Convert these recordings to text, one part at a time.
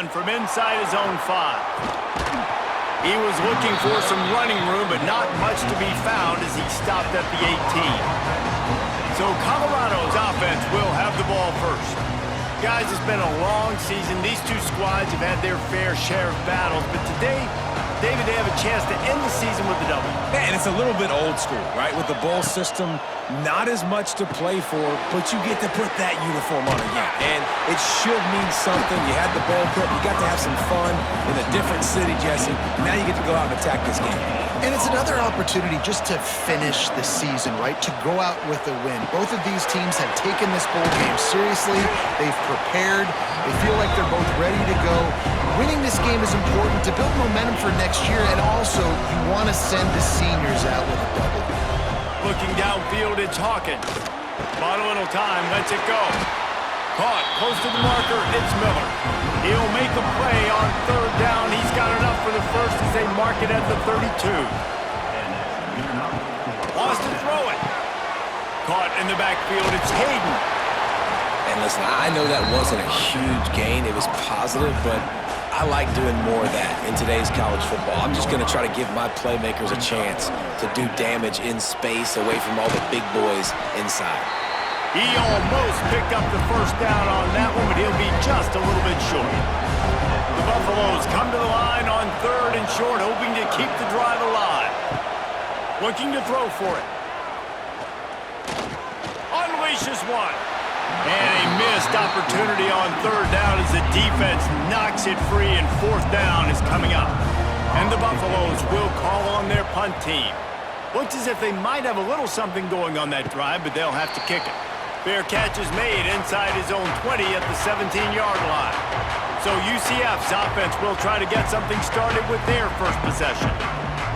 run from inside his own 5. He was looking for some running room, but not much to be found as he stopped at the 18. So Colorado's offense will have the ball first. Guys, it's been a long season. These two squads have had their fair share of battles, but today, David, they have a chance to end the season with a W. Man, it's a little bit old school, right? With the bowl system, not as much to play for, but you get to put that uniform on again. And it should mean something. You had the bowl prep. You got to have some fun in a different city, Jesse. Now you get to go out and attack this game. And it's another opportunity just to finish the season, right? To go out with a win. Both of these teams have taken this bowl game seriously. They've prepared. They feel like they're both ready to go. Winning this game is important to build momentum for next year, and also you want to send the seniors out with a W. Looking downfield, it's Hawkins. Bought a little time, lets it go. Caught, close to the marker, it's Miller. He'll make a play on 3rd down. He's got enough for the first as they mark it at the 32. Wants to throw it. Caught in the backfield, it's Hayden. And listen, I know that wasn't a huge gain. It was positive, but I like doing more of that in today's college football. I'm just going to try to give my playmakers a chance to do damage in space away from all the big boys inside. He almost picked up the first down on that one, but he'll be just a little bit short. The Buffaloes come to the line on 3rd and short, hoping to keep the drive alive. Looking to throw for it. Unleashes one. And a missed opportunity on 3rd down as the defense knocks it free, and 4th down is coming up. And the Buffaloes will call on their punt team. Looks as if they might have a little something going on that drive, but they'll have to kick it. Fair catch is made inside his own 20 at the 17-yard line. So UCF's offense will try to get something started with their first possession.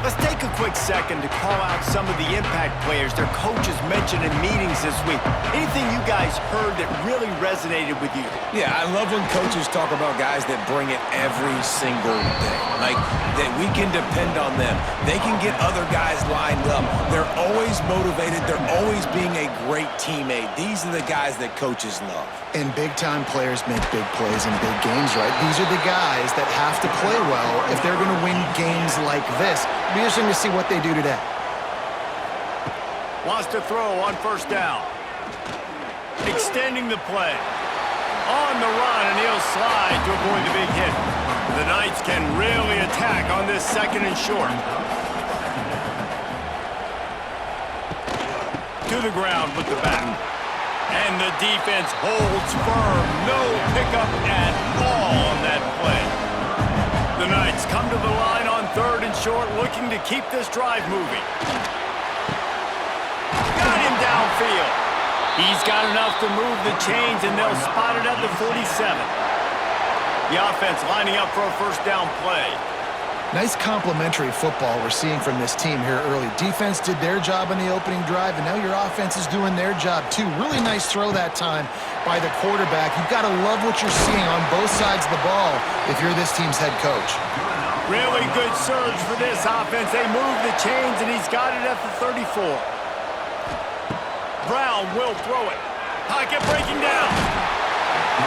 Let's take a quick second to call out some of the impact players their coaches mentioned in meetings this week. Anything you guys heard that really resonated with you? Yeah, I love when coaches talk about guys that bring it every single day. Like, that we can depend on them. They can get other guys lined up. They're always motivated. They're always being a great teammate. These are the guys that coaches love. And big-time players make big plays in big games, right? These are the guys that have to play well if they're going to win games like this. It'll be interesting to see what they do today. Wants to throw on 1st down. Extending the play. On the run, and he'll slide to avoid the big hit. The Knights can really attack on this 2nd and short. To the ground with the back. And the defense holds firm. No pickup at all on that play. The Knights come to the line on 3rd and short, looking to keep this drive moving. Got him downfield. He's got enough to move the chains, and they'll spot it at the 47. The offense lining up for a 1st down play. Nice complementary football we're seeing from this team here early. Defense did their job on the opening drive, and now your offense is doing their job too. Really nice throw that time by the quarterback. You've got to love what you're seeing on both sides of the ball if you're this team's head coach. Really good surge for this offense. They move the chains, and he's got it at the 34. Brown will throw it. Pocket breaking down.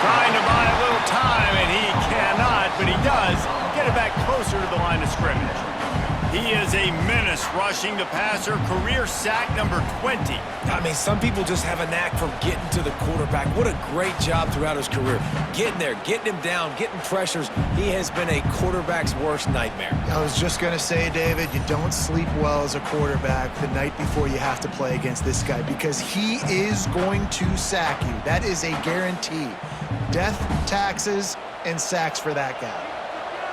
Trying to buy a little time, and he cannot, but he does get it back closer to the line of scrimmage. He is a menace rushing the passer. Career sack number 20. I mean, some people just have a knack for getting to the quarterback. What a great job throughout his career. Getting there, getting him down, getting pressures. He has been a quarterback's worst nightmare. I was just going to say, David, you don't sleep well as a quarterback the night before you have to play against this guy because he is going to sack you. That is a guarantee. Death, taxes, and sacks for that guy.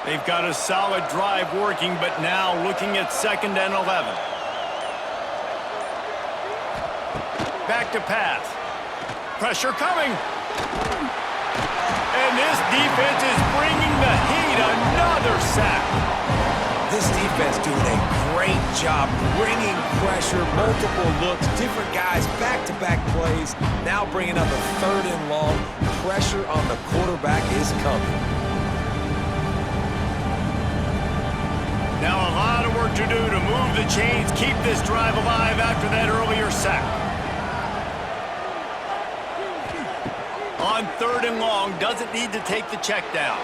They've got a solid drive working, but now looking at 2nd and 11. Back to pass. Pressure coming. And this defense is bringing the heat. Another sack. This defense doing a great job bringing pressure, multiple looks, different guys, back-to-back plays. Now bringing up a 3rd and long. Pressure on the quarterback is coming. Now a lot of work to do to move the chains, keep this drive alive after that earlier sack. On 3rd and long, doesn't need to take the check down.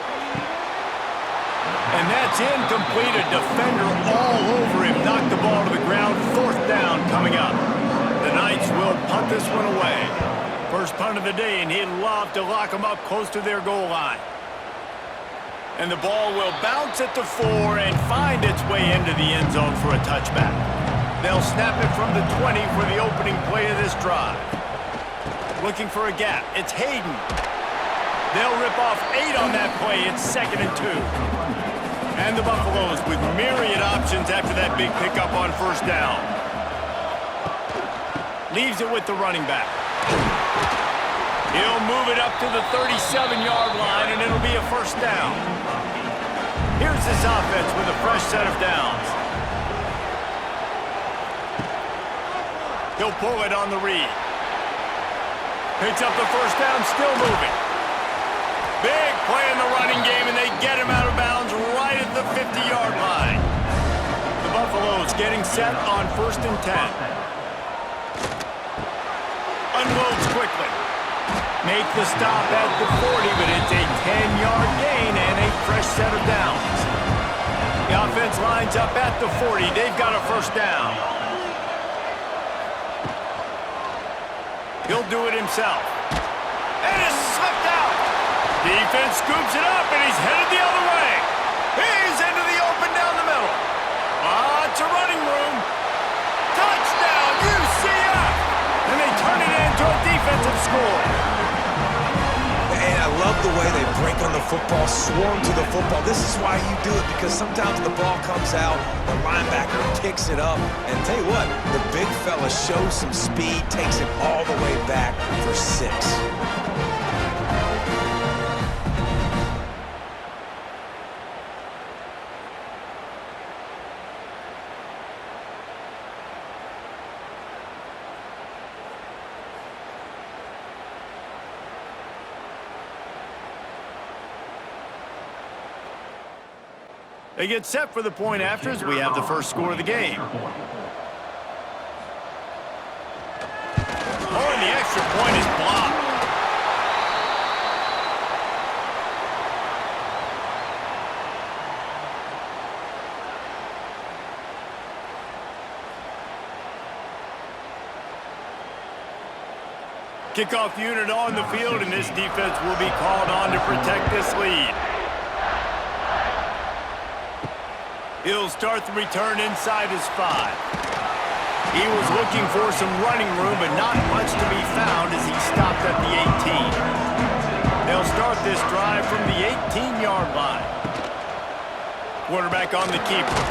And that's incomplete. A defender all over him. Knocked the ball to the ground. 4th down coming up. The Knights will punt this one away. First punt of the day, and he'd love to lock them up close to their goal line. And the ball will bounce at the 4 and find its way into the end zone for a touchback. They'll snap it from the 20 for the opening play of this drive. Looking for a gap. It's Hayden. They'll rip off 8 on that play. It's 2nd and 2. And the Buffaloes with myriad options after that big pickup on 1st down. Leaves it with the running back. He'll move it up to the 37-yard line, and it'll be a 1st down. Here's this offense with a fresh set of downs. He'll pull it on the read. Picks up the 1st down, still moving. Big play in the running game, and they get him out of bounds right at the 50-yard line. The Buffaloes getting set on 1st and 10. Unloads quickly. Make the stop at the 40, but it's a 10-yard gain and a fresh set of downs. The offense lines up at the 40. They've got a 1st down. He'll do it himself. And it's slipped out. Defense scoops it up, and he's headed the other way. He's into the open down the middle. Lots of running room. Touchdown, UCF! And they turn it into a defensive score. And I love the way they break on the football, swarm to the football. This is why you do it, because sometimes the ball comes out, the linebacker picks it up, and tell you what, the big fella shows some speed, takes it all the way back for 6. They get set for the point afters. We have the first score of the game. Oh, and the extra point is blocked. Kickoff unit on the field, and this defense will be called on to protect this lead. He'll start the return inside his 5. He was looking for some running room, but not much to be found as he stopped at the 18. They'll start this drive from the 18-yard line. Quarterback on the keeper.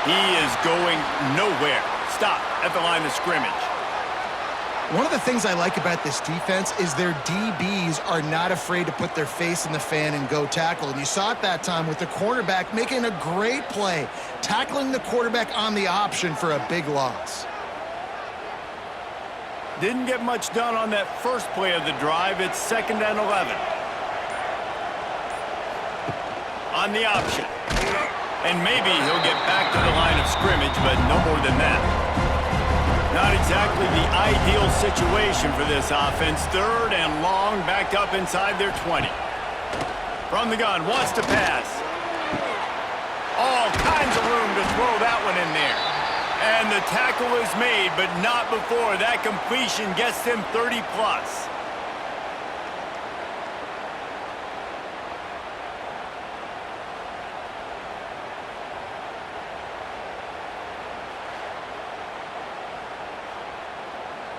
He is going nowhere. Stop at the line of scrimmage. One of the things I like about this defense is their DBs are not afraid to put their face in the fan and go tackle. And you saw it that time with the cornerback making a great play, tackling the quarterback on the option for a big loss. Didn't get much done on that first play of the drive. It's 2nd and 11. On the option. And maybe he'll get back to the line of scrimmage, but no more than that. Not exactly the ideal situation for this offense. 3rd and long, back up inside their 20. From the gun, wants to pass. All kinds of room to throw that one in there. And the tackle is made, but not before that completion gets them 30+.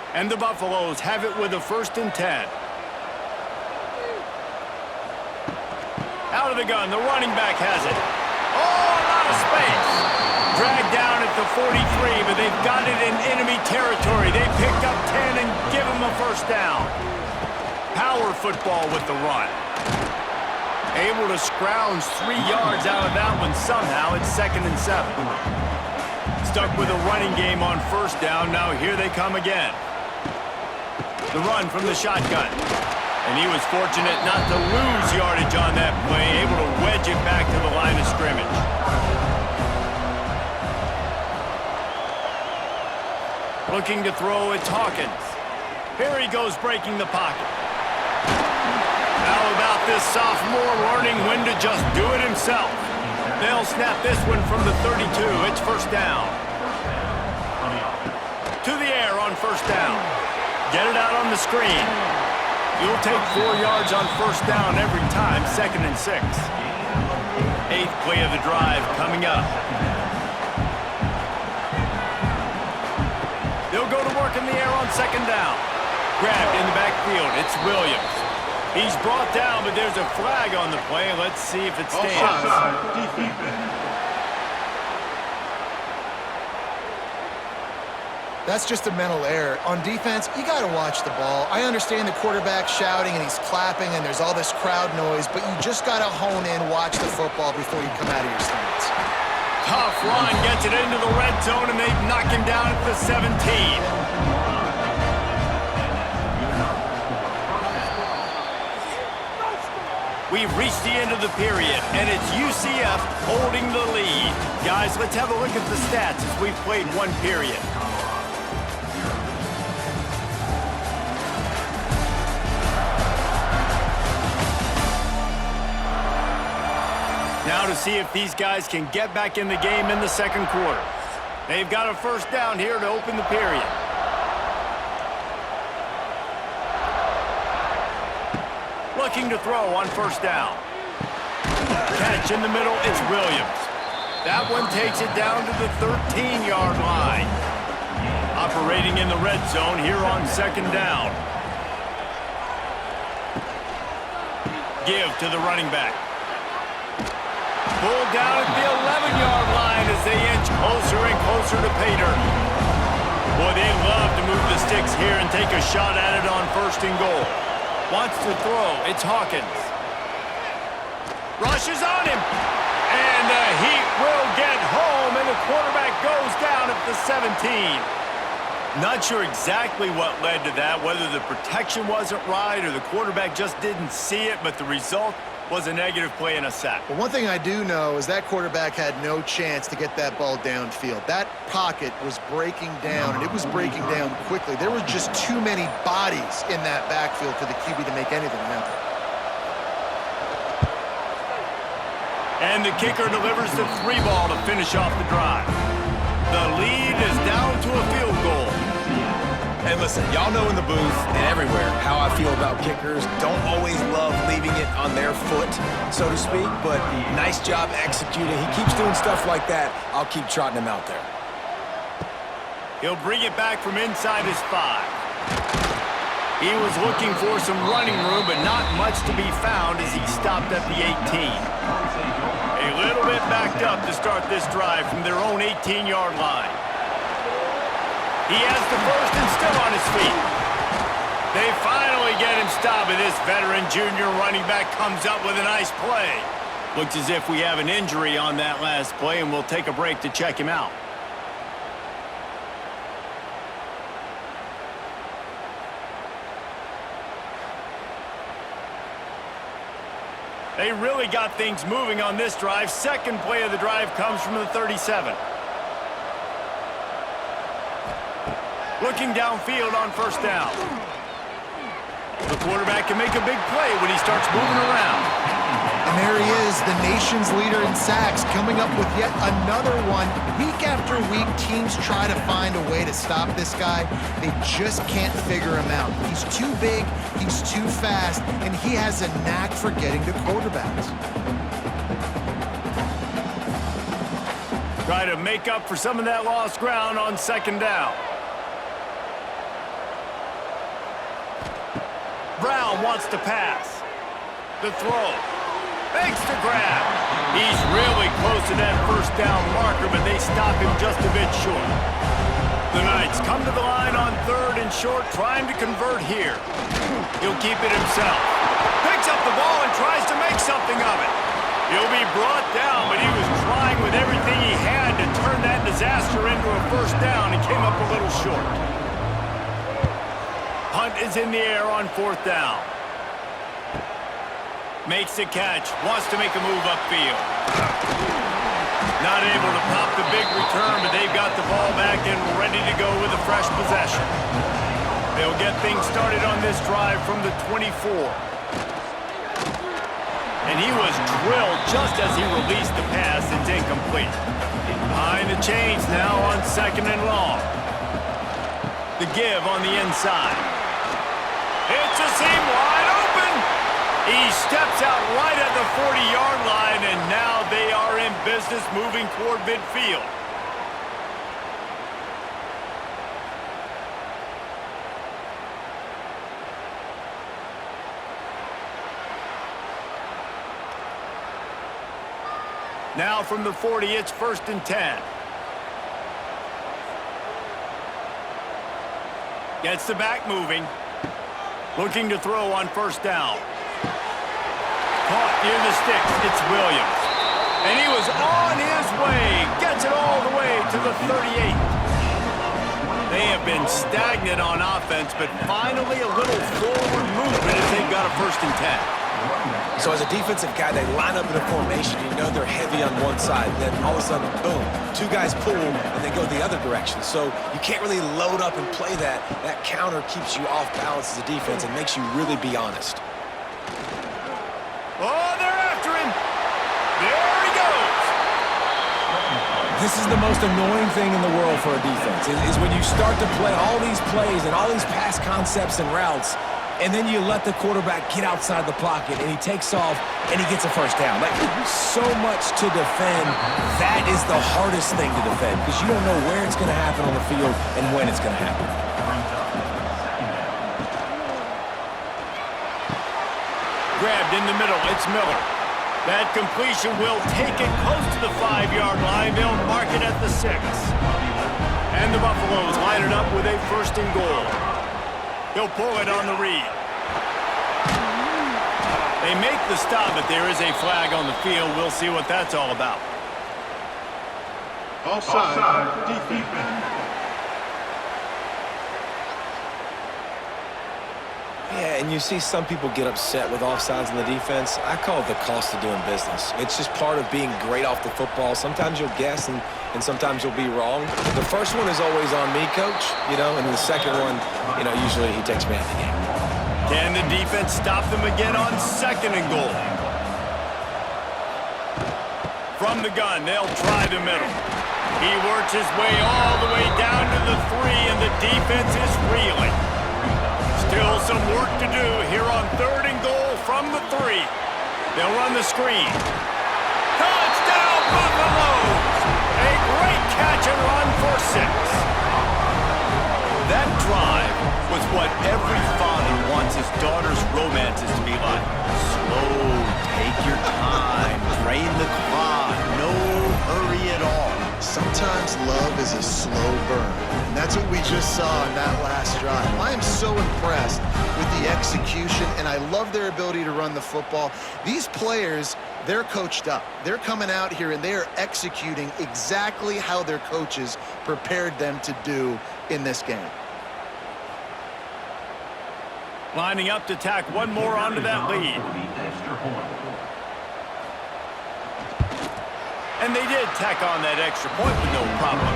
And the Buffaloes have it with a 1st and 10. Out of the gun, the running back has it. Oh, a lot of space. Dragged down at the 43, but they've got it in enemy territory. They picked up 10 and give him a 1st down. Power football with the run. Able to scrounge 3 yards out of that one somehow. It's 2nd and 7. Stuck with a running game on 1st down. Now here they come again. The run from the shotgun. And he was fortunate not to lose yardage on that play, able to wedge it back to the line of scrimmage. Looking to throw, it's Hawkins. Here he goes breaking the pocket. How about this sophomore learning when to just do it himself? They'll snap this one from the 32. It's first down. To the air on first down. Get it out on the screen. You'll take 4 yards on first down every time, 2nd and 6. 8th play of the drive coming up. They'll go to work in the air on 2nd down. Grabbed in the backfield. It's Williams. He's brought down, but there's a flag on the play. Let's see if it stands. That's just a mental error. On defense, you got to watch the ball. I understand the quarterback shouting and he's clapping and there's all this crowd noise, but you just got to hone in, watch the football before you come out of your stance. Tough run, gets it into the red zone, and they knock him down at the 17. We've reached the end of the period, and it's UCF holding the lead. Guys, let's have a look at the stats as we've played one period. Now to see if these guys can get back in the game in the second quarter. They've got a first down here to open the period. Looking to throw on first down. Catch in the middle, it's Williams. That one takes it down to the 13-yard line. Operating in the red zone here on 2nd down. Give to the running back. Pulled down at the 11-yard line as they inch closer and closer to pay dirt. Boy, they love to move the sticks here and take a shot at it on 1st and goal. Wants to throw. It's Hawkins. Rushes on him. And the Heat will get home, and the quarterback goes down at the 17. Not sure exactly what led to that, whether the protection wasn't right or the quarterback just didn't see it, but the result was a negative play and a sack. Well, one thing I do know is that quarterback had no chance to get that ball downfield. That pocket was breaking down, and it was breaking down quickly. There were just too many bodies in that backfield for the QB to make anything happen. And the kicker delivers the 3 ball to finish off the drive. The lead is down to a field goal. And listen, y'all know in the booth and everywhere how I feel about kickers. Don't always love leaving it on their foot, so to speak, but nice job executing. He keeps doing stuff like that. I'll keep trotting him out there. He'll bring it back from inside his 5. He was looking for some running room, but not much to be found as he stopped at the 18. A little bit backed up to start this drive from their own 18-yard line. He has the first and still on his feet. They finally get him stopped, and this veteran junior running back comes up with a nice play. Looks as if we have an injury on that last play, and we'll take a break to check him out. They really got things moving on this drive. Second play of the drive comes from the 37. Looking downfield on first down. The quarterback can make a big play when he starts moving around. And there he is, the nation's leader in sacks, coming up with yet another one. Week after week, teams try to find a way to stop this guy. They just can't figure him out. He's too big, he's too fast, and he has a knack for getting to quarterbacks. Try to make up for some of that lost ground on 2nd down. Brown wants to pass. The throw. Makes the grab. He's really close to that first down marker, but they stop him just a bit short. The Knights come to the line on 3rd and short, trying to convert here. He'll keep it himself. Picks up the ball and tries to make something of it. He'll be brought down, but he was trying with everything he had to turn that disaster into a first down and came up a little short. Hunt is in the air on 4th down. Makes the catch, wants to make a move upfield. Not able to pop the big return, but they've got the ball back and ready to go with a fresh possession. They'll get things started on this drive from the 24. And he was drilled just as he released the pass. It's incomplete. Behind the chains now on 2nd and long. The give on the inside. It's a seam wide open. He steps out right at the 40-yard line, and now they are in business moving toward midfield. Now from the 40, it's 1st and 10. Gets the back moving. Looking to throw on 1st down. Caught near the sticks. It's Williams. And he was on his way. Gets it all the way to the 38. They have been stagnant on offense, but finally a little forward movement as they've got a 1st and 10. So as a defensive guy, they line up in a formation. You know they're heavy on one side. Then all of a sudden, boom, 2 guys pull, and they go the other direction. So you can't really load up and play that. That counter keeps you off balance as a defense and makes you really be honest. Oh, they're after him. There he goes. This is the most annoying thing in the world for a defense, is when you start to play all these plays and all these pass concepts and routes, and then you let the quarterback get outside the pocket, and he takes off, and he gets a 1st down. Like, so much to defend. That is the hardest thing to defend, because you don't know where it's going to happen on the field and when it's going to happen. Grabbed in the middle. It's Miller. That completion will take it close to the 5-yard line. They'll mark it at the 6. And the Buffaloes line it up with a 1st and goal. He'll pull it on the read. They make the stop, but there is a flag on the field. We'll see what that's all about. Offside, defense. Yeah, and you see some people get upset with offsides in the defense. I call it the cost of doing business. It's just part of being great off the football. Sometimes you'll guess, and sometimes you'll be wrong. The first one is always on me, Coach, and the second one, usually he takes me out of the game. Can the defense stop them again on 2nd and goal? From the gun, they'll try the middle. He works his way all the way down to the 3, and the defense is reeling. Still some work to do here on 3rd and goal from the 3. They'll run the screen. Touchdown, Buffaloes! A great catch and run for 6. That drive was what every father wants his daughter's romances to be like. Slow, take your time, drain the clock, no hurry at all. Sometimes love is a slow burn, and that's what we just saw in that last drive. I am so impressed with the execution, and I love their ability to run the football. These players, they're coached up. They're coming out here, and they are executing exactly how their coaches prepared them to do in this game. Lining up to tack one more onto that lead. And they did tack on that extra point with no problem.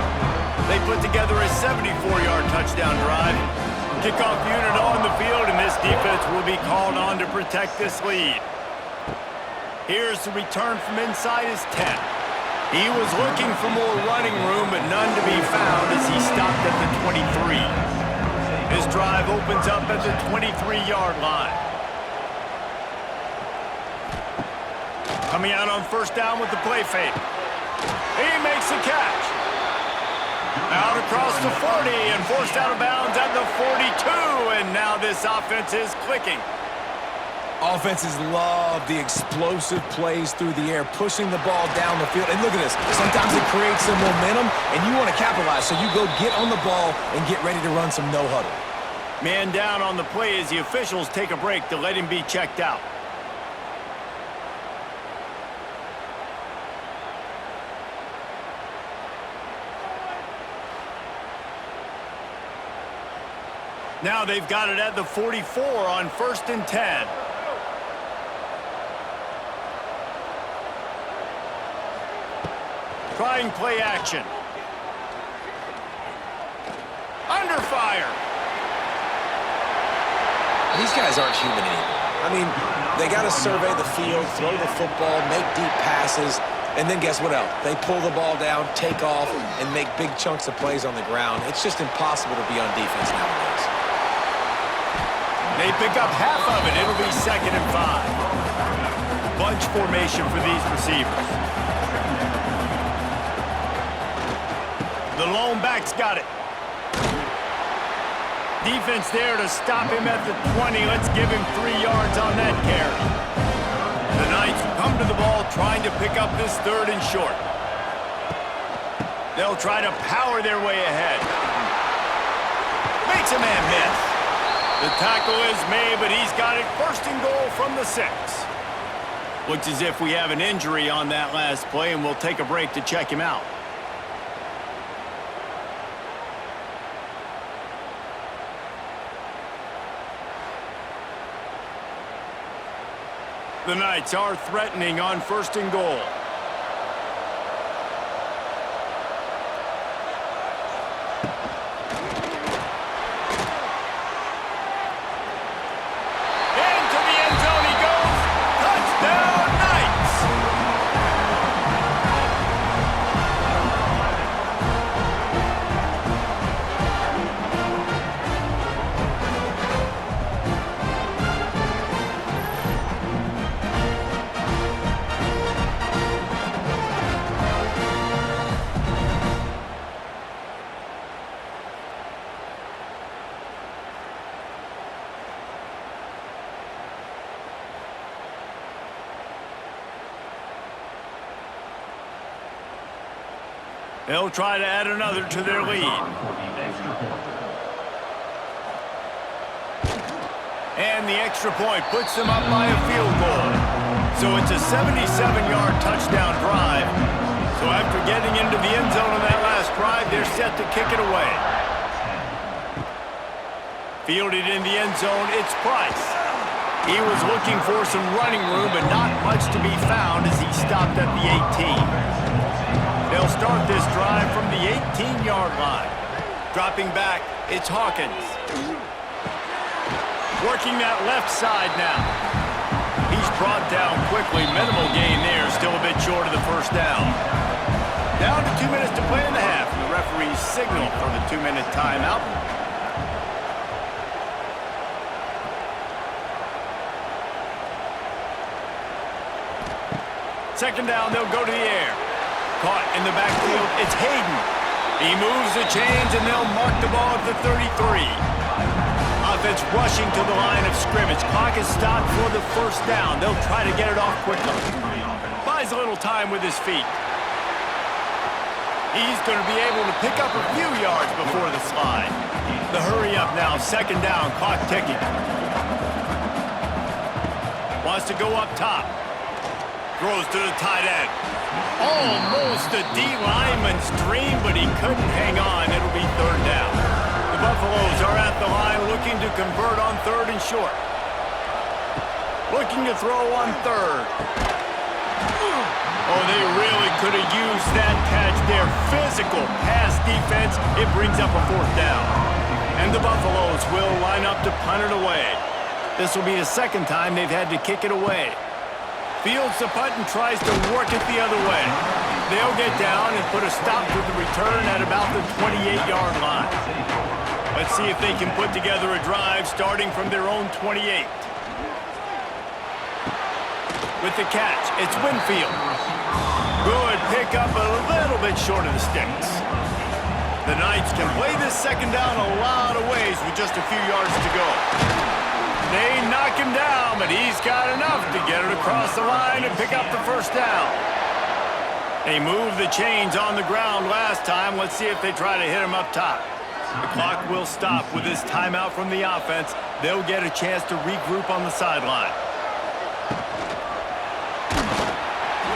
They put together a 74-yard touchdown drive. Kickoff unit on the field, and this defense will be called on to protect this lead. Here's the return from inside his 10. He was looking for more running room, but none to be found as he stopped at the 23. His drive opens up at the 23-yard line. Coming out on 1st down with the play fake. He makes the catch. Out across the 40 and forced out of bounds at the 42, and now this offense is clicking. Offenses love the explosive plays through the air, pushing the ball down the field. And look at this. Sometimes it creates some momentum, and you want to capitalize, so you go get on the ball and get ready to run some no huddle. Man down on the play as the officials take a break to let him be checked out. Now they've got it at the 44 on 1st and 10. Trying play action. Under fire. These guys aren't human anymore. I mean, They got to survey the field, throw the football, make deep passes, and then guess what else? They pull the ball down, take off, and make big chunks of plays on the ground. It's just impossible to be on defense nowadays. They pick up half of it. It'll be 2nd and 5. Bunch formation for these receivers. The lone back's got it. Defense there to stop him at the 20. Let's give him 3 yards on that carry. The Knights come to the ball trying to pick up this 3rd and short. They'll try to power their way ahead. Makes a man miss. The tackle is made, but he's got it 1st and goal from the 6. Looks as if we have an injury on that last play, and we'll take a break to check him out. The Knights are threatening on 1st and goal. Into the end zone he goes. Touchdown, Knights! They'll try to add another to their lead. And the extra point puts them up by a field goal. So it's a 77-yard touchdown drive. So after getting into the end zone on that last drive, they're set to kick it away. Fielded in the end zone, it's Price. He was looking for some running room, but not much to be found as he stopped at the 18. They'll start this drive from the 18-yard line. Dropping back, it's Hawkins. Working that left side now. He's brought down quickly. Minimal gain there, still a bit short of the 1st down. Down to 2 minutes to play in the half. The referee's signal for the 2-minute timeout. Second down, they'll go to the air. Caught in the backfield, it's Hayden. He moves the chains, and they'll mark the ball at the 33. Offense rushing to the line of scrimmage. Clock is stopped for the 1st down. They'll try to get it off quickly. Buys a little time with his feet. He's going to be able to pick up a few yards before the slide. The hurry up now, 2nd down, clock ticking. Wants to go up top. Throws to the tight end. Almost a D-lineman's dream, but he couldn't hang on. It'll be 3rd down. The Buffaloes are at the line looking to convert on 3rd and short. Looking to throw on 3rd. Oh, they really could have used that catch there. Physical pass defense. It brings up a 4th down. And the Buffaloes will line up to punt it away. This will be the 2nd time they've had to kick it away. Fields the punt and tries to work it the other way. They'll get down and put a stop to the return at about the 28-yard line. Let's see if they can put together a drive starting from their own 28. With the catch, it's Winfield. Good pickup, a little bit short of the sticks. The Knights can play this 2nd down a lot of ways with just a few yards to go. They knock him down, but he's got enough to get it across the line and pick up the 1st down. They moved the chains on the ground last time. Let's see if they try to hit him up top. The clock will stop with this timeout from the offense. They'll get a chance to regroup on the sideline.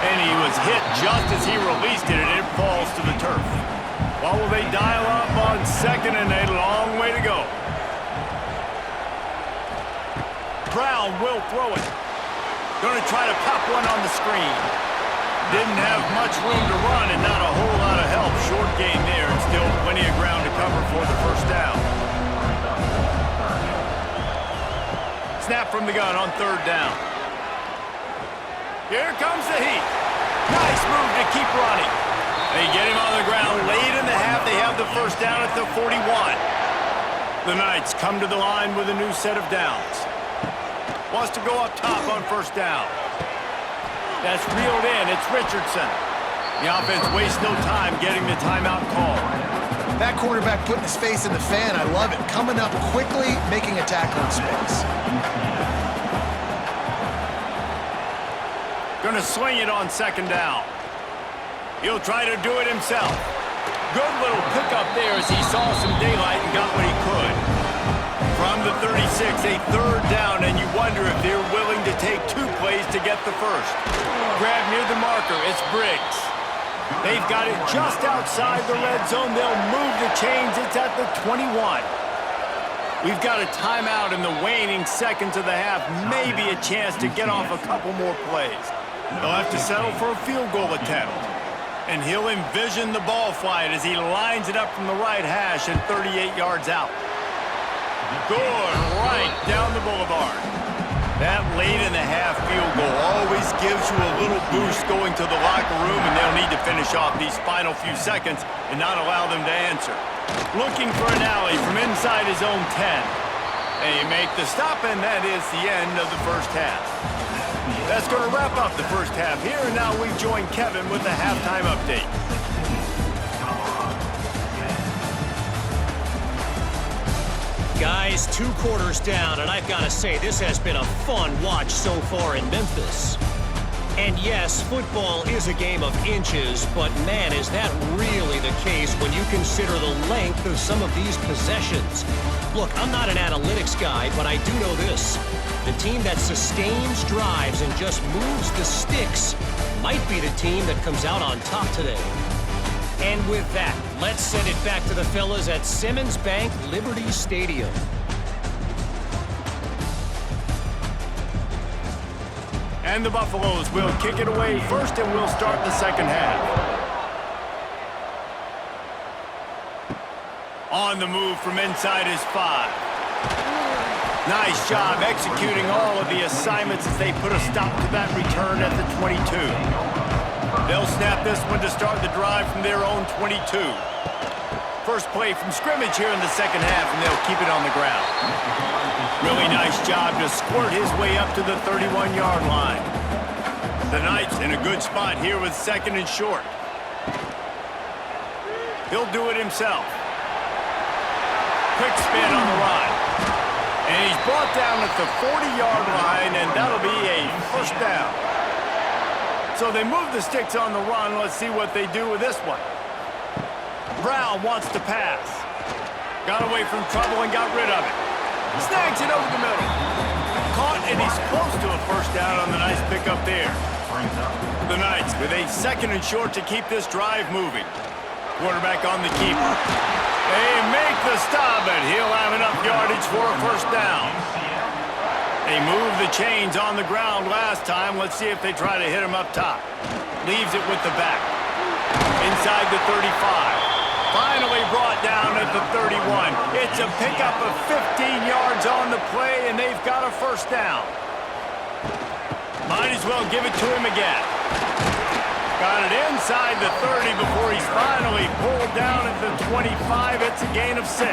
And he was hit just as he released it, and it falls to the turf. Well, will they dial up on 2nd and a long way to go? Brown will throw it. Going to try to pop one on the screen. Didn't have much room to run and not a whole lot of help. Short gain there and still plenty of ground to cover for the 1st down. Snap from the gun on 3rd down. Here comes the heat. Nice move to keep running. They get him on the ground late in the half. They have the first down at the 41. The Knights come to the line with a new set of downs. Wants to go up top on first down. That's reeled in. It's Richardson. The offense wastes no time getting the timeout call. That quarterback putting his face in the fan, I love it. Coming up quickly, making a tackle in space. Gonna swing it on second down. He'll try to do it himself. Good little pickup there as he saw some daylight and got what he could. From the 36, a third down, and you wonder if they're willing to take 2 plays to get the first. Grab near the marker, it's Briggs. They've got it just outside the red zone. They'll move the chains. It's at the 21. We've got a timeout in the waning seconds of the half. Maybe a chance to get off a couple more plays. They'll have to settle for a field goal attempt. And he'll envision the ball flight as he lines it up from the right hash and 38 yards out. Good, right down the boulevard. That late in the half field goal always gives you a little boost going to the locker room, and they'll need to finish off these final few seconds and not allow them to answer. Looking for an alley from inside his own 10. They make the stop, and that is the end of the first half. That's going to wrap up the first half here, and now we join Kevin with the halftime update. Guys, 2 quarters down, and I've got to say, this has been a fun watch so far in Memphis. And yes, football is a game of inches, but man, is that really the case when you consider the length of some of these possessions. Look, I'm not an analytics guy, but I do know this. The team that sustains drives and just moves the sticks might be the team that comes out on top today. And with that, let's send it back to the fellas at Simmons Bank Liberty Stadium. And the Buffaloes will kick it away first, and we'll start the second half. On the move from inside his 5. Nice job executing all of the assignments as they put a stop to that return at the 22. They'll snap this one to start the drive from their own 22. First play from scrimmage here in the second half, and they'll keep it on the ground. Really nice job to squirt his way up to the 31-yard line. The Knights in a good spot here with second and short. He'll do it himself. Quick spin on the run. And he's brought down at the 40-yard line, and that'll be a first down. So they move the sticks on the run. Let's see what they do with this one. Brown wants to pass. Got away from trouble and got rid of it. Snags it over the middle. Caught, and he's close to a first down on the nice pickup there. The Knights with a second and short to keep this drive moving. Quarterback on the keeper. They make the stop, but he'll have enough yardage for a first down. They moved the chains on the ground last time. Let's see if they try to hit him up top. Leaves it with the back. Inside the 35. Finally brought down at the 31. It's a pickup of 15 yards on the play, and they've got a first down. Might as well give it to him again. Got it inside the 30 before he's finally pulled down at the 25. It's a gain of 6.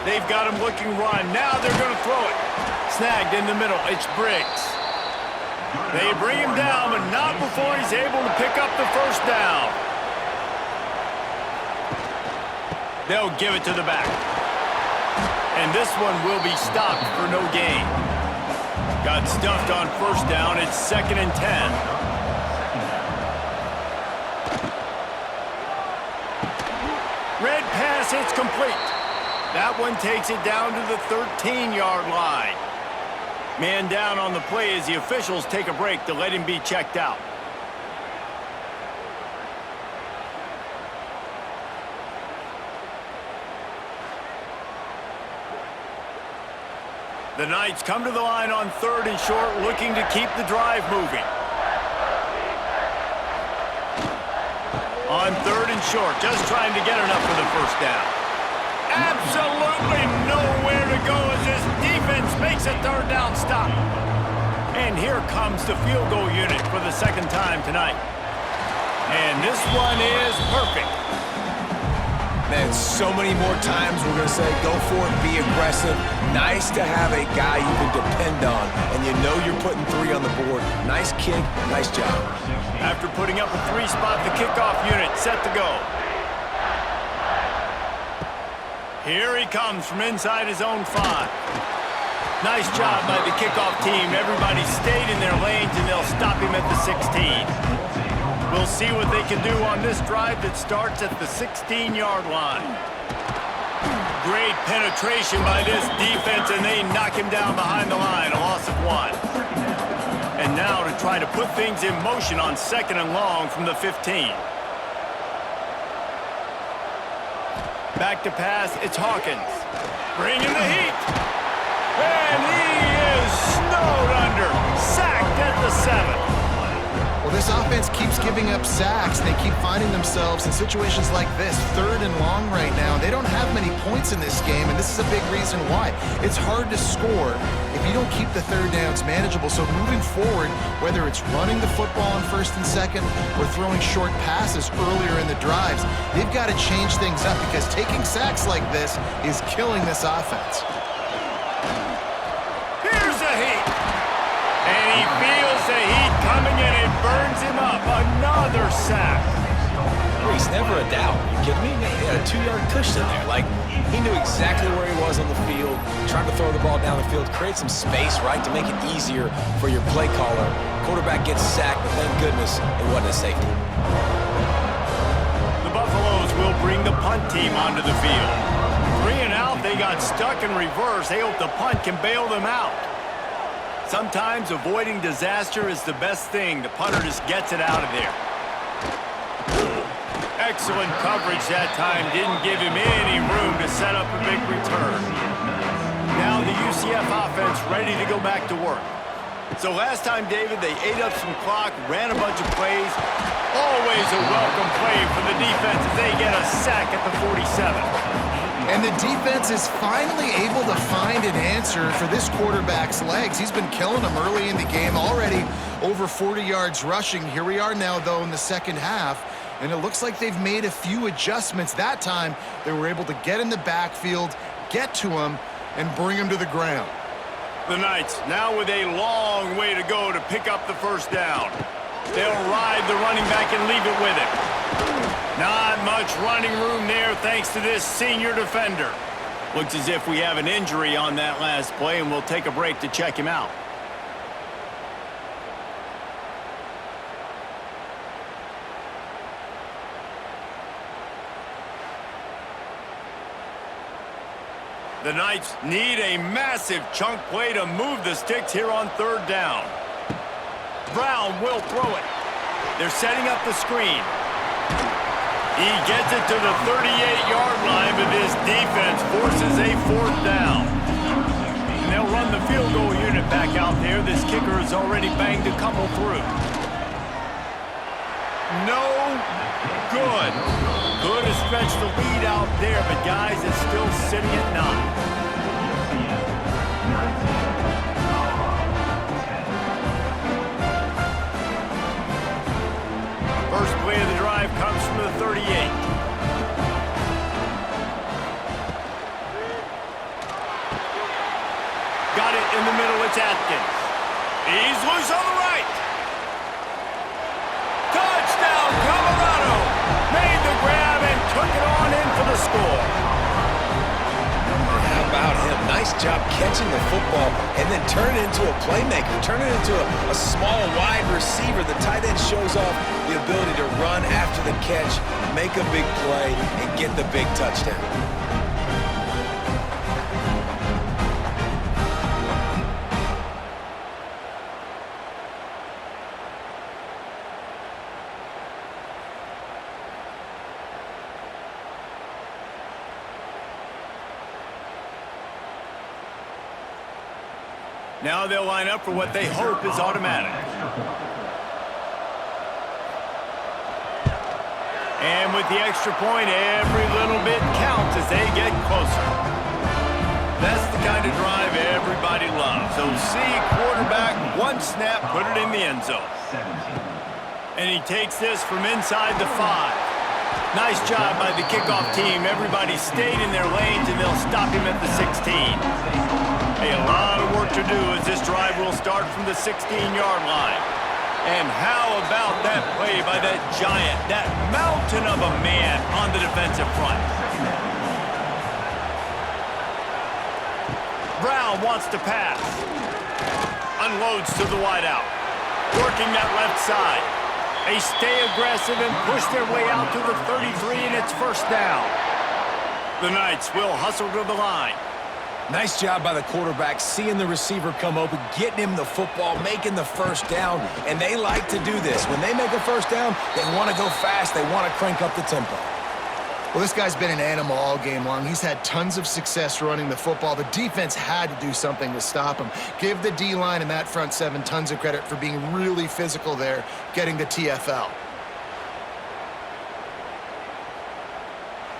They've got him looking run. Now they're going to throw it. Snagged in the middle. It's Briggs. They bring him down, but not before he's able to pick up the first down. They'll give it to the back. And this one will be stopped for no gain. Got stuffed on first down. It's 2nd and 10. Red pass, it's complete. That one takes it down to the 13-yard line. Man down on the play as the officials take a break to let him be checked out. The Knights come to the line on 3rd and short, looking to keep the drive moving. On 3rd and short, just trying to get enough for the first down. Absolutely nowhere to go as this defense makes a 3rd down stop. And And here comes the field goal unit for the second time tonight. And this one is perfect. Man, so many more times we're going to say, go for it, be aggressive. Nice to have a guy you can depend on, and you know you're putting 3 on the board. Nice kick, nice job. After putting up a 3-spot, the kickoff unit set to go. Here he comes from inside his own 5. Nice job by the kickoff team. Everybody stayed in their lanes, and they'll stop him at the 16. We'll see what they can do on this drive that starts at the 16-yard line. Great penetration by this defense, and they knock him down behind the line, a loss of 1. And now to try to put things in motion on 2nd and long from the 15. Back to pass, it's Hawkins. Bringing the heat. And he is snowed under. Sacked at the 7. Well, this offense keeps giving up sacks. They keep finding themselves in situations like this, 3rd and long right now. They don't have many points in this game, and this is a big reason why. It's hard to score if you don't keep the 3rd downs manageable. So moving forward, whether it's running the football on 1st and 2nd or throwing short passes earlier in the drives, they've got to change things up because taking sacks like this is killing this offense. Here's a heat. And he feels the heat coming in. It burns him up. Another sack. Reese, never a doubt. You kidding me? He had a 2-yard cushion there. Like, he knew exactly where he was on the field, trying to throw the ball down the field, create some space, right, to make it easier for your play caller. Quarterback gets sacked, but thank goodness it wasn't a safety. The Buffaloes will bring the punt team onto the field. 3 and out, they got stuck in reverse. They hope the punt can bail them out. Sometimes avoiding disaster is the best thing. The punter just gets it out of there. Excellent coverage that time. Didn't give him any room to set up a big return. Now the UCF offense ready to go back to work. So last time, David, they ate up some clock, ran a bunch of plays. Always a welcome play for the defense as they get a sack at the 47. And the defense is finally able to find an answer for this quarterback's legs. He's been killing them early in the game, already over 40 yards rushing. Here we are now, though, in the 2nd half, and it looks like they've made a few adjustments. That time, they were able to get in the backfield, get to him, and bring him to the ground. The Knights now with a long way to go to pick up the 1st down. They'll ride the running back and leave it with him. Not much running room there thanks to this senior defender. Looks as if we have an injury on that last play, and we'll take a break to check him out. The Knights need a massive chunk play to move the sticks here on 3rd down. Brown will throw it. They're setting up the screen. He gets it to the 38-yard line, but this defense forces a 4th down. And they'll run the field goal unit back out there. This kicker has already banged a couple through. No good. Could have stretched the lead out there, but guys, it's still sitting at 9. First play of the drive comes from the 38. Got it in the middle, it's Atkins. He's loose on the right. Touchdown, Colorado! Made the grab and took it on in for the score. How about him? Nice job catching the football and then turn it into a playmaker. Turn it into a small wide receiver. The tight end shows off the ability to run after the catch, make a big play, and get the big touchdown. Now they'll line up for what they hope is automatic. And with the extra point, every little bit counts as they get closer. That's the kind of drive everybody loves. So see quarterback One snap, put it in the end zone. And he takes this from inside the 5. Nice job by the kickoff team. Everybody stayed in their lanes, and they'll stop him at the 16. Hey, a lot of work to do as this drive will start from the 16-yard line. And how about that play by that giant, that mountain of a man on the defensive front? Brown wants to pass. Unloads to the wideout. Working that left side. They stay aggressive and push their way out to the 33, and it's first down. The Knights will hustle to the line. Nice job by the quarterback, seeing the receiver come open, getting him the football, making the first down, and they like to do this. When they make a first down, they want to go fast. They want to crank up the tempo. Well, this guy's been an animal all game long. He's had tons of success running the football. The defense had to do something to stop him. Give the D-line and that front 7 tons of credit for being really physical there, getting the TFL.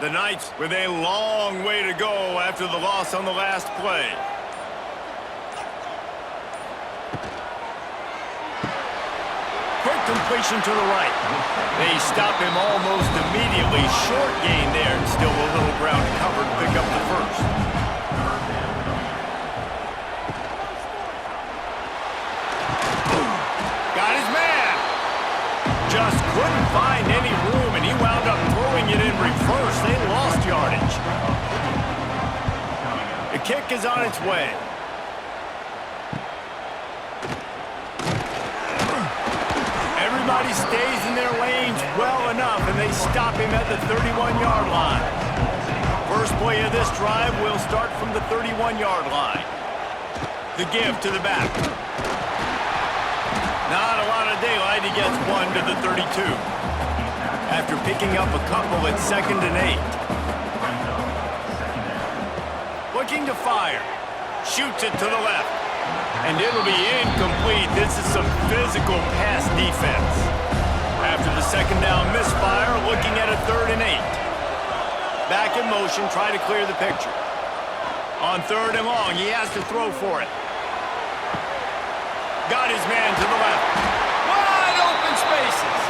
The Knights with a long way to go after the loss on the last play. Quick completion to the right. They stop him almost immediately. Short gain there, and still a little ground covered to pick up the first. Got his man. Just couldn't find any room, and he wound up throwing it in reverse. They lost yardage. The kick is on its way. Everybody stays in their lanes well enough, and they stop him at the 31-yard line. First play of this drive will start from the 31-yard line. The give to the back. Not a lot of daylight. He gets one to the 32. After picking up a couple at 2nd and 8. Looking to fire. Shoots it to the left. And it'll be incomplete. This is some physical pass defense. After the second down misfire, looking at a 3rd and 8. Back in motion, try to clear the picture. On 3rd and long, he has to throw for it. Got his man to the left. Wide open spaces.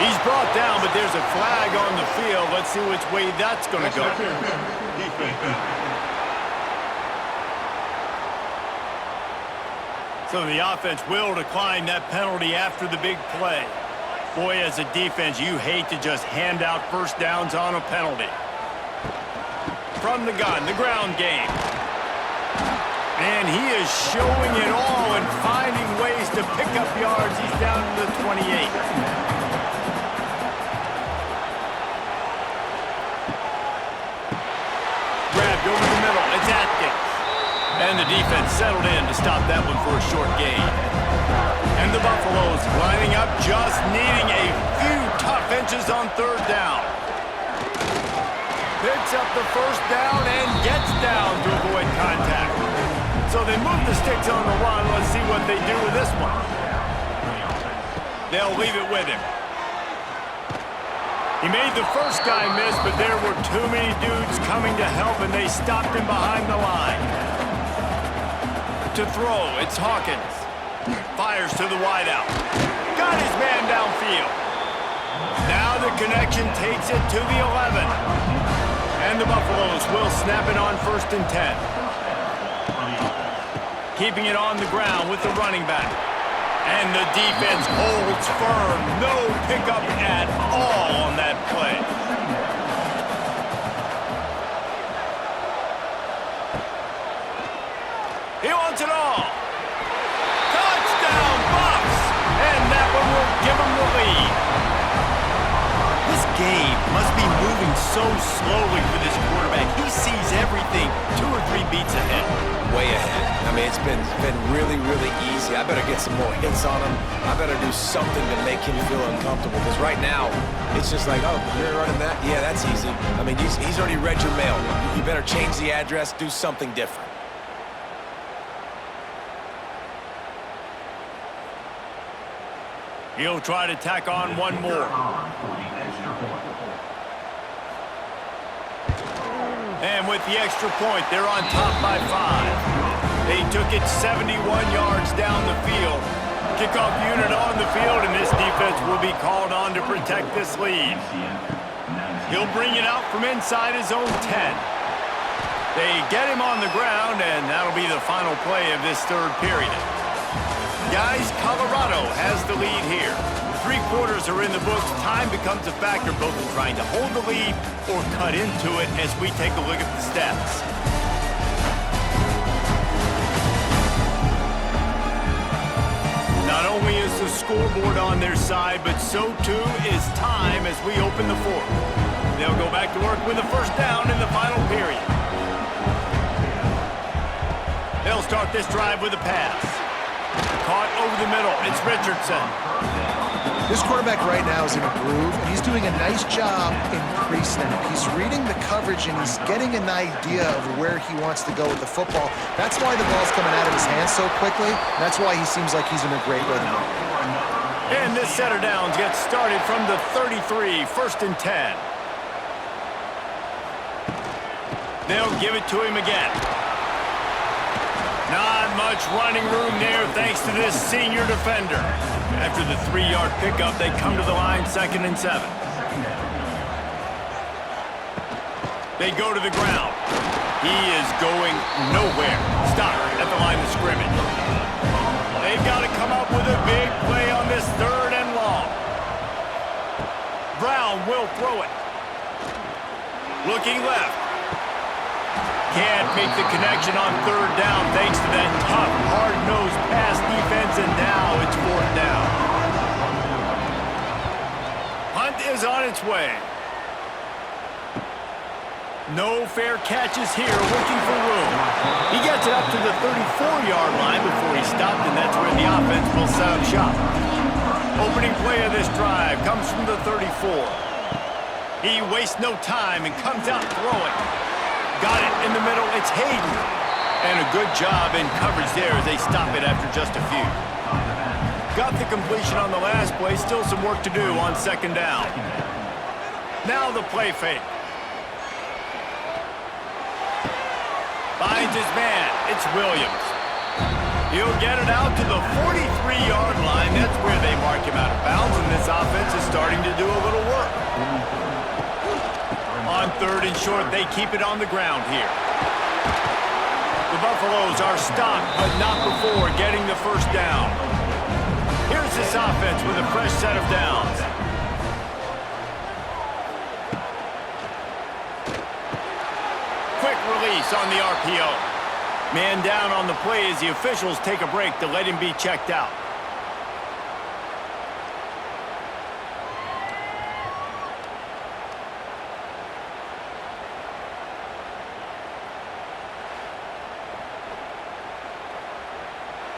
He's brought down, but there's a flag on the field. Let's see which way that's going to go. So the offense will decline that penalty after the big play. Boy, as a defense, you hate to just hand out first downs on a penalty. From the gun, the ground game. And he is showing it all and finding ways to pick up yards. He's down to the 28. Grabbed over the middle. It's Atkins. And the defense settled in to stop that one for a short gain. And the Buffaloes lining up, just needing a few tough inches on 3rd down. Picks up the first down and gets down to avoid contact. So they move the sticks on the run. Let's see what they do with this one. They'll leave it with him. He made the first guy miss, but there were too many dudes coming to help, and they stopped him behind the line. To throw, it's Hawkins. Fires to the wideout. Got his man downfield. Now the connection takes it to the 11. And the Buffaloes will snap it on 1st and 10. Keeping it on the ground with the running back. And the defense holds firm. No pickup at all on that play. He wants it all. Touchdown, Buffs! And that one will give him the lead. This game must be moving so slowly for this quarterback. He sees everything 2 or 3 beats ahead. Way ahead. I mean, it's been really, really easy. I better get some more hits on him. I better do something to make him feel uncomfortable. Because right now, it's just like, oh, you're running that? Yeah, that's easy. I mean, he's already read your mail. You better change the address, do something different. He'll try to tack on one more. And with the extra point, they're on top by 5. They took it 71 yards down the field. Kickoff unit on the field, and this defense will be called on to protect this lead. He'll bring it out from inside his own 10. They get him on the ground, and that'll be the final play of this third period. Guys, Colorado has the lead here. 3 quarters are in the books. Time becomes a factor both in trying to hold the lead or cut into it as we take a look at the stats. Not only is the scoreboard on their side, but so too is time as we open the fourth. They'll go back to work with a first down in the final period. They'll start this drive with a pass. Caught over the middle. It's Richardson. This quarterback right now is in a groove, and he's doing a nice job in pre-snap. He's reading the coverage, and he's getting an idea of where he wants to go with the football. That's why the ball's coming out of his hands so quickly. That's why he seems like he's in a great rhythm. And this set of downs gets started from the 33, 1st and 10. They'll give it to him again. Not much running room there thanks to this senior defender. After the 3-yard pickup, they come to the line 2nd and 7. They go to the ground. He is going nowhere. Stop at the line of scrimmage. They've got to come up with a big play on this 3rd and long. Brown will throw it. Looking left. Can't make the connection on 3rd down thanks to that tough, hard-nosed pass defense, and now it's 4th down. Hunt is on its way. No fair catches here, looking for room. He gets it up to the 34-yard line before he stopped, and that's where the offense will set up shop. Opening play of this drive comes from the 34. He wastes no time and comes out throwing. Got it in the middle. It's Hayden. And a good job in coverage there as they stop it after just a few. Got the completion on the last play. Still some work to do on 2nd down. Now the play fake. Finds his man. It's Williams. He'll get it out to the 43-yard line. That's where they mark him out of bounds, and this offense is starting to do a little work. On 3rd and short, they keep it on the ground here. The Buffaloes are stopped, but not before getting the first down. Here's this offense with a fresh set of downs. Quick release on the RPO. Man down on the play as the officials take a break to let him be checked out.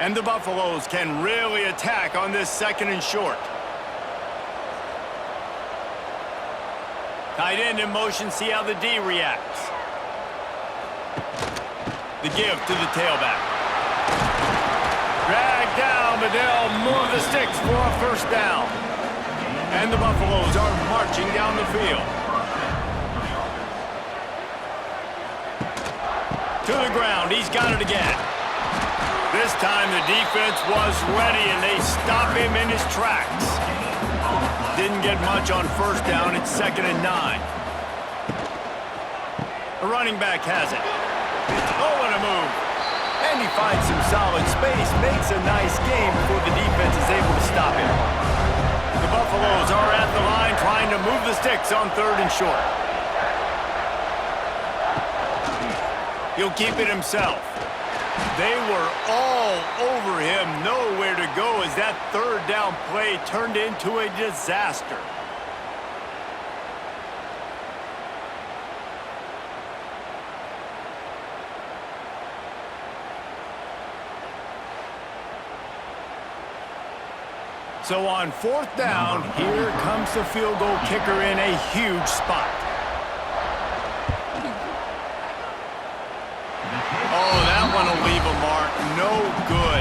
And the Buffaloes can really attack on this 2nd and short. Tight end in motion, see how the D reacts. The give to the tailback. Dragged down, but they'll move the sticks for a first down. And the Buffaloes are marching down the field. To the ground, he's got it again. This time the defense was ready, and they stop him in his tracks. Didn't get much on 1st down. It's 2nd and 9. The running back has it. Oh, what a move. And he finds some solid space, makes a nice game before the defense is able to stop him. The Buffaloes are at the line trying to move the sticks on 3rd and short. He'll keep it himself. They were all over him, nowhere to go as that 3rd down play turned into a disaster. So on 4th down, here comes the field goal kicker in a huge spot. Oh, that one will leave a mark. No good.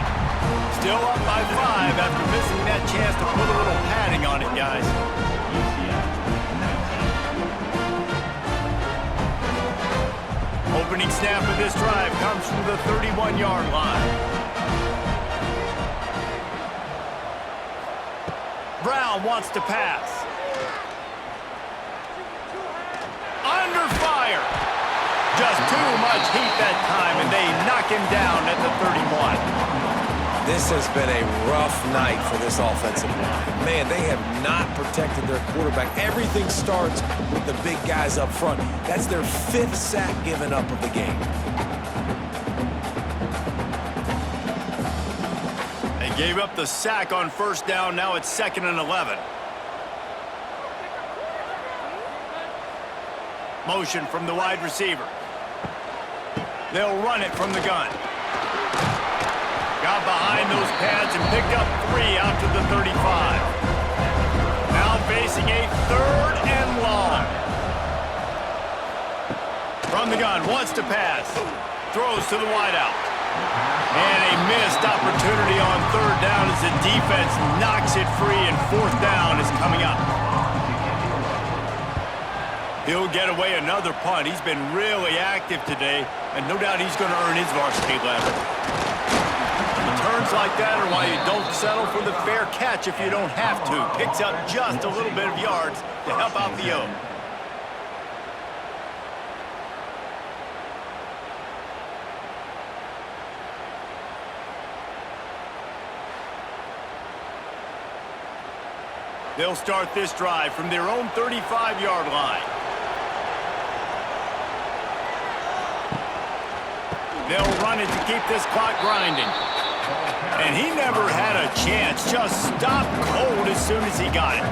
Still up by 5 after missing that chance to put a little padding on it, guys. opening snap of this drive comes from the 31-yard line. Brown wants to pass. Under fire. Just too much heat that time, and they knock him down at the 31. This has been a rough night for this offensive line. Man, they have not protected their quarterback. Everything starts with the big guys up front. That's their 5th sack given up of the game. They gave up the sack on first down. Now it's 2nd and 11. Motion from the wide receiver. They'll run it from the gun. Got behind those pads and picked up 3 out to the 35. Now facing a 3rd and long. From the gun, wants to pass. Throws to the wideout. And a missed opportunity on 3rd down as the defense knocks it free, and 4th down is coming up. He'll get away another punt. He's been really active today, and no doubt he's going to earn his varsity letter. Returns like that are why you don't settle for the fair catch if you don't have to. Picks up just a little bit of yards to help out the O. They'll start this drive from their own 35-yard line. They'll run it to keep this clock grinding. And he never had a chance. Just stopped cold as soon as he got it.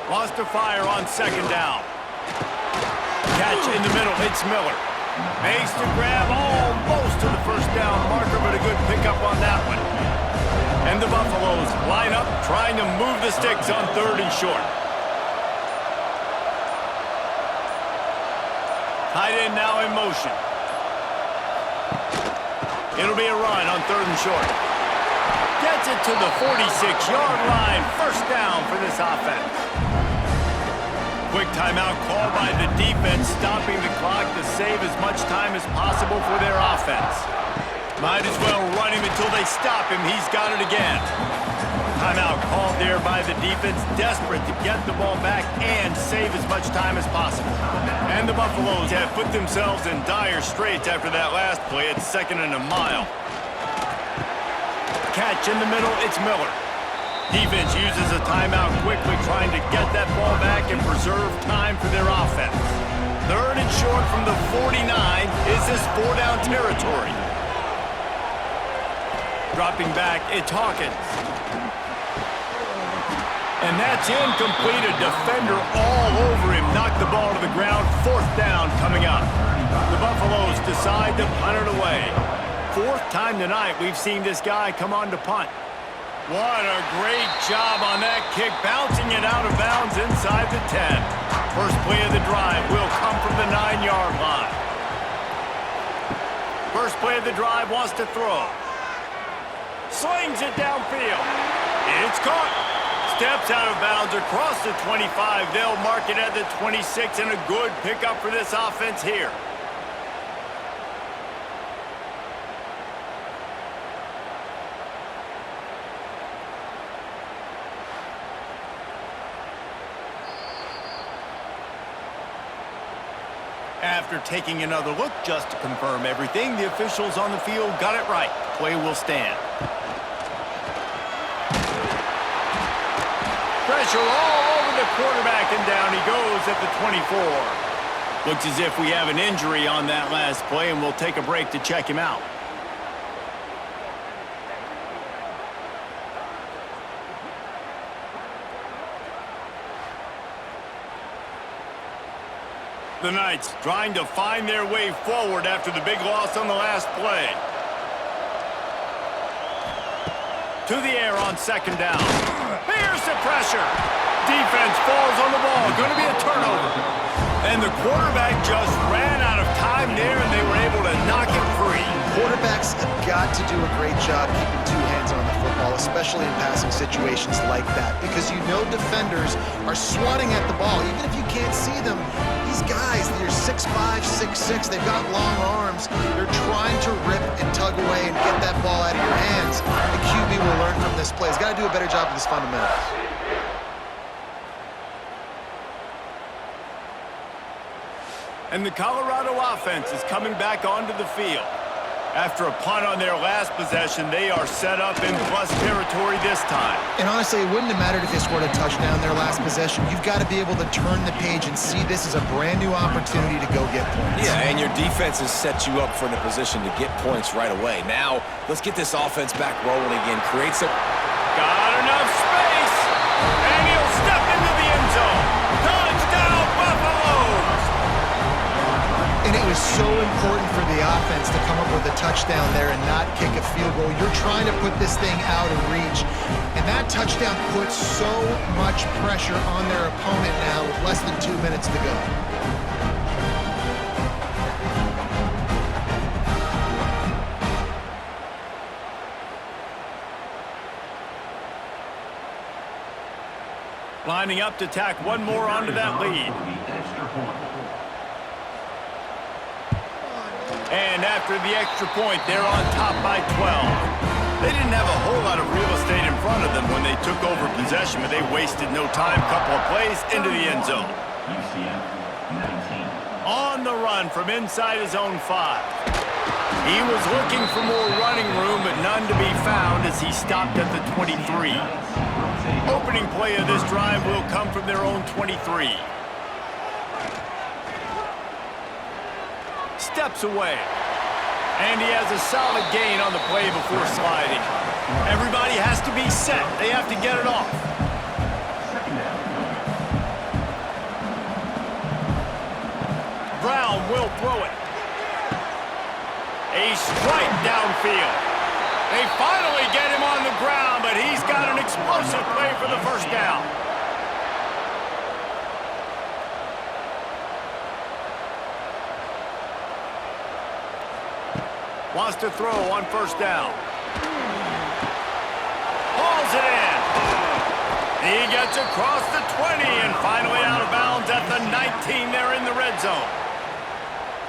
Wants to fire on 2nd down. Catch in the middle. It's Miller. Makes the grab almost to the 1st down marker, but a good pickup on that one. And the Buffaloes line up, trying to move the sticks on 3rd and short. Tight end now in motion. It'll be a run on 3rd and short. Gets it to the 46-yard line. 1st down for this offense. Quick timeout called by the defense, stopping the clock to save as much time as possible for their offense. Might as well run him until they stop him. He's got it again. Timeout called there by the defense, desperate to get the ball back and save as much time as possible. And the Buffaloes have put themselves in dire straits after that last play. It's 2nd and a mile. Catch in the middle, it's Miller. Defense uses a timeout quickly, trying to get that ball back and preserve time for their offense. 3rd and short from the 49. Is this 4-down territory? Dropping back, it's Hawkins. And that's incomplete. A defender all over him. Knocked the ball to the ground. 4th down coming up. The Buffaloes decide to punt it away. 4th time tonight we've seen this guy come on to punt. What a great job on that kick. Bouncing it out of bounds inside the 10. First play of the drive will come from the 9-yard line. First play of the drive wants to throw. Slings it downfield. It's caught. Steps out of bounds across the 25. They'll mark it at the 26, and a good pickup for this offense here. After taking another look just to confirm everything, the officials on the field got it right. Play will stand. Pressure all over the quarterback, and down he goes at the 24. Looks as if we have an injury on that last play, and we'll take a break to check him out. The Knights trying to find their way forward after the big loss on the last play. To the air on 2nd down. Here's the pressure. Defense falls on the ball. Going to be a turnover. And the quarterback just ran out of time there, and they were able to knock it free. Quarterbacks have got to do a great job keeping two hands on the football, especially in passing situations like that, because you know defenders are swatting at the ball. Even if you can't see them, these guys, they're 6'5", 6'6", they've got long arms. They're trying to rip and tug away and get that ball out of your hands. The QB will learn from this play. He's got to do a better job with his fundamentals. And the Colorado offense is coming back onto the field. After a punt on their last possession, they are set up in plus territory this time. And honestly, it wouldn't have mattered if they scored a touchdown their last possession. You've got to be able to turn the page and see this as a brand new opportunity to go get points. Yeah, and your defense has set you up for the position to get points right away. Now, let's get this offense back rolling again. Create some... Got enough space, and he'll step into the end zone. Touchdown, Buffaloes! And it was so important for the offense to come up with a touchdown there and not kick a field goal. You're trying to put this thing out of reach. And that touchdown puts so much pressure on their opponent now with less than 2 minutes to go. Lining up to tack one more onto that lead. And after the extra point, they're on top by 12. They didn't have a whole lot of real estate in front of them when they took over possession, but they wasted no time. Couple of plays into the end zone. UCF 19. On the run from inside his own 5. He was looking for more running room, but none to be found as he stopped at the 23. Opening play of this drive will come from their own 23. Steps away. And he has a solid gain on the play before sliding. Everybody has to be set. They have to get it off. Brown will throw it. A strike downfield. They finally get him on the ground, but he's got an explosive play for the first down. Wants to throw on first down. Hauls it in. He gets across the 20 and finally out of bounds at the 19 there in the red zone.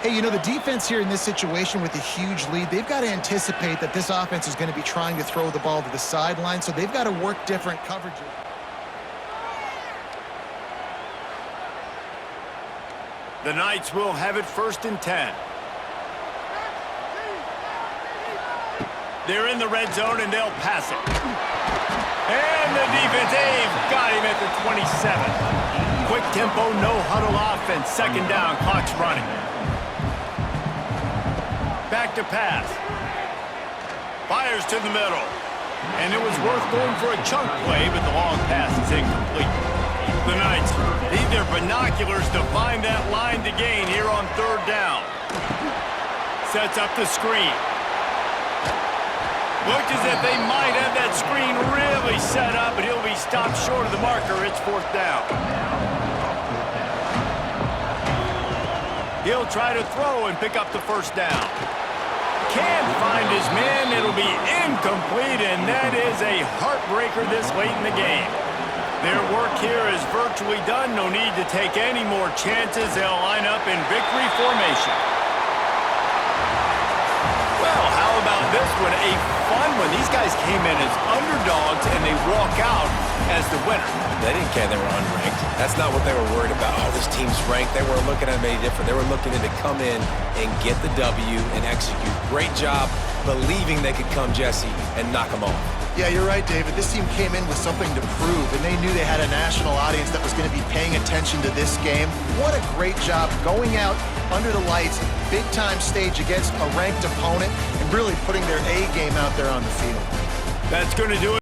Hey, you know, the defense here in this situation with a huge lead, they've got to anticipate that this offense is going to be trying to throw the ball to the sideline, so they've got to work different coverages. The Knights will have it 1st and 10. They're in the red zone, and they'll pass it. And the defense, they've got him at the 27. Quick tempo, no huddle offense. 2nd down, clock's running. Back to pass. Fires to the middle. And it was worth going for a chunk play, but the long pass is incomplete. The Knights need their binoculars to find that line to gain here on 3rd down. Sets up the screen. Looked as if they might have that screen really set up, but he'll be stopped short of the marker. It's 4th down. He'll try to throw and pick up the 1st down. Can't find his man. It'll be incomplete, and that is a heartbreaker this late in the game. Their work here is virtually done. No need to take any more chances. They'll line up in victory formation. Well, how about this one? A fun one. These guys came in as underdogs, and they walk out as the winner. They didn't care they were unranked. That's not what they were worried about. Oh, this team's ranked. They weren't looking at it any different. They were looking to come in and get the W and execute. Great job believing they could come, Jesse, and knock them off. Yeah, you're right, David. This team came in with something to prove, and they knew they had a national audience that was going to be paying attention to this game. What a great job going out under the lights, big-time stage against a ranked opponent, and really putting their A game out there on the field. That's going to do it.